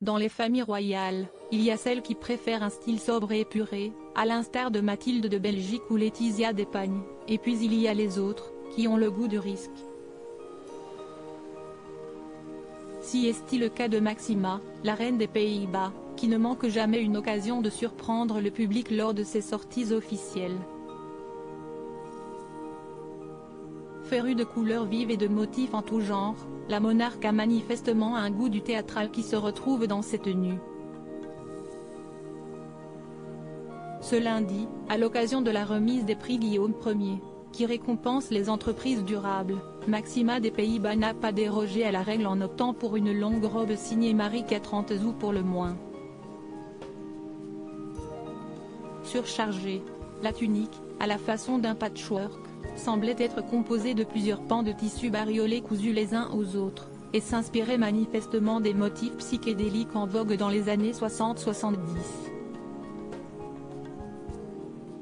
Dans les familles royales, il y a celles qui préfèrent un style sobre et épuré, à l'instar de Mathilde de Belgique ou Laetitia d'Espagne, et puis il y a les autres, qui ont le goût du risque. Si est-il le cas de Maxima, la reine des Pays-Bas, qui ne manque jamais une occasion de surprendre le public lors de ses sorties officielles. Férue de couleurs vives et de motifs en tout genre, la monarque a manifestement un goût du théâtral qui se retrouve dans ses tenues. Ce lundi, à l'occasion de la remise des prix Guillaume Ier, qui récompense les entreprises durables, Maxima des Pays-Bas n'a pas dérogé à la règle en optant pour une longue robe signée Marie 40 août pour le moins. Surchargée, la tunique, à la façon d'un patchwork, semblait être composée de plusieurs pans de tissu bariolés cousus les uns aux autres, et s'inspirait manifestement des motifs psychédéliques en vogue dans les années 60-70.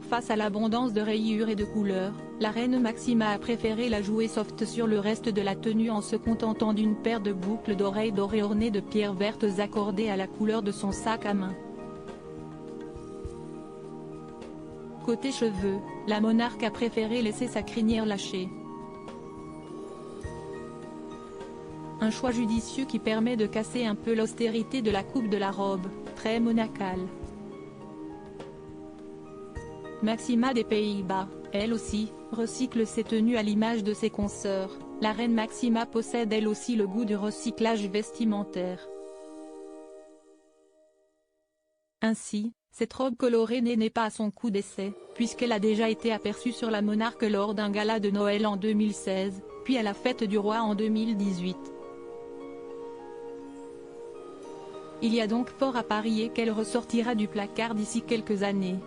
Face à l'abondance de rayures et de couleurs, la reine Maxima a préféré la jouer soft sur le reste de la tenue en se contentant d'une paire de boucles d'oreilles dorées ornées de pierres vertes accordées à la couleur de son sac à main. Côté cheveux, la monarque a préféré laisser sa crinière lâchée. Un choix judicieux qui permet de casser un peu l'austérité de la coupe de la robe, très monacale. Maxima des Pays-Bas, elle aussi, recycle ses tenues à l'image de ses consoeurs. La reine Maxima possède elle aussi le goût du recyclage vestimentaire. Ainsi, cette robe colorée n'est pas à son coup d'essai, puisqu'elle a déjà été aperçue sur la monarque lors d'un gala de Noël en 2016, puis à la fête du roi en 2018. Il y a donc fort à parier qu'elle ressortira du placard d'ici quelques années.